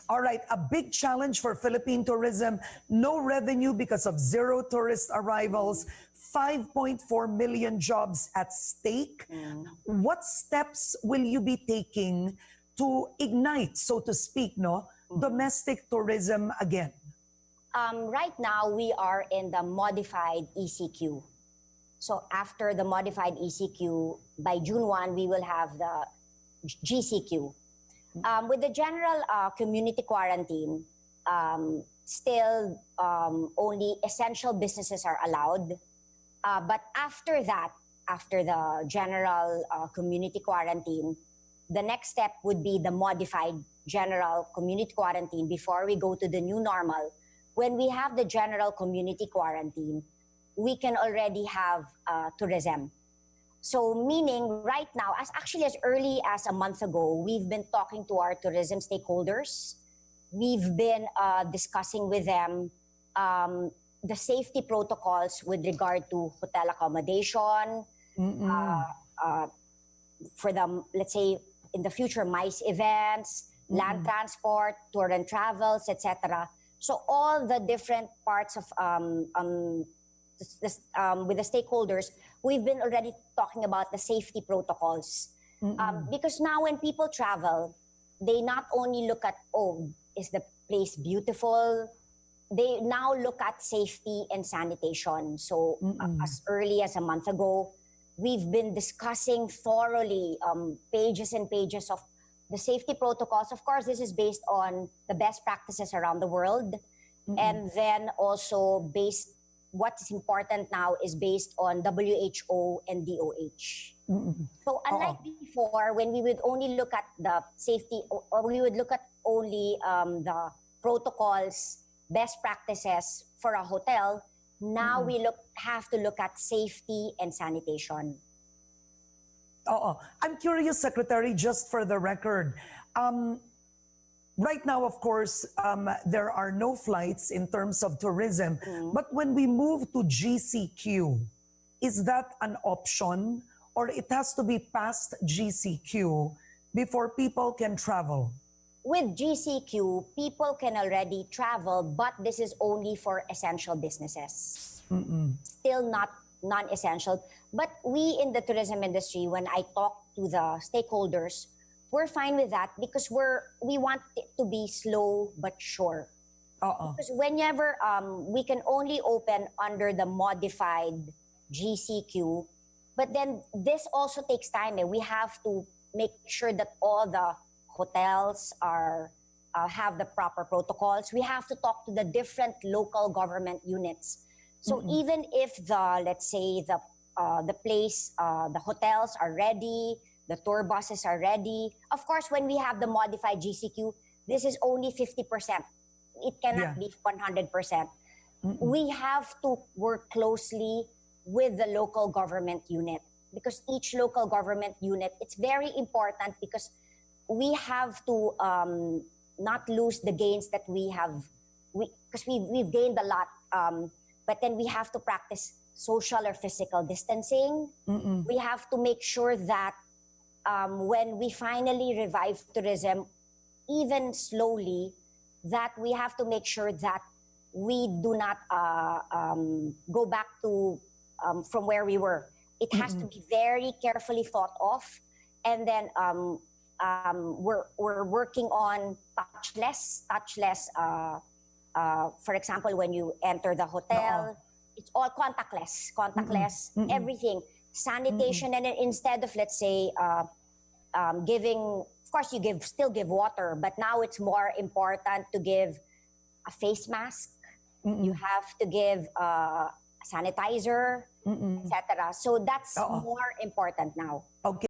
All right, a big challenge for Philippine tourism, no revenue because of zero tourist arrivals, 5.4 million jobs at stake. What steps will you be taking to ignite, so to speak, domestic tourism again? Right now, we are in the modified ECQ. So after the modified ECQ, by June 1, we will have the GCQ. With the general community quarantine, still only essential businesses are allowed. But after that, after the general community quarantine, the next step would be the modified general community quarantine before we go to the new normal. When we have the general community quarantine, we can already have tourism. So meaning right now, as early as a month ago, we've been talking to our tourism stakeholders. We've been discussing with them the safety protocols with regard to hotel accommodation, for the, let's say, in the future, MICE events, land transport, tour and travels, etc. So all the different parts of with the stakeholders, we've been already talking about the safety protocols. Because now when people travel, they not only look at, oh, is the place beautiful? They now look at safety and sanitation. So as early as a month ago, we've been discussing thoroughly pages and pages of the safety protocols. Of course, this is based on the best practices around the world. And then also what's important now is based on WHO and DOH. So unlike before, when we would only look at the safety, or we would look at only the protocols, best practices for a hotel, now we have to look at safety and sanitation. I'm curious, Secretary, just for the record. Right now, of course, there are no flights in terms of tourism. But when we move to GCQ, is that an option, or it has to be past GCQ before people can travel? With GCQ, people can already travel, but this is only for essential businesses. Still not non-essential. But we in the tourism industry, when I talk to the stakeholders, we're fine with that because we want it to be slow but sure. Because whenever we can only open under the modified GCQ, but then this also takes time. We have to make sure that all the hotels have the proper protocols. We have to talk to the different local government units. So even if let's say the place, the hotels are ready, the tour buses are ready. Of course, when we have the modified GCQ, this is only 50%. It cannot be 100%. We have to work closely with the local government unit because each local government unit, it's very important because we have to not lose the gains that we have, because we've gained a lot, but then we have to practice social or physical distancing. We have to make sure that when we finally revive tourism, even slowly, that we have to make sure that we do not go back to from where we were. It has to be very carefully thought of, and then we're working on touchless. For example, when you enter the hotel, it's all contactless, everything. Sanitation, and then instead of, let's say, giving, of course you still give water, but now it's more important to give a face mask. You have to give a sanitizer, etc. So that's more important now. Okay.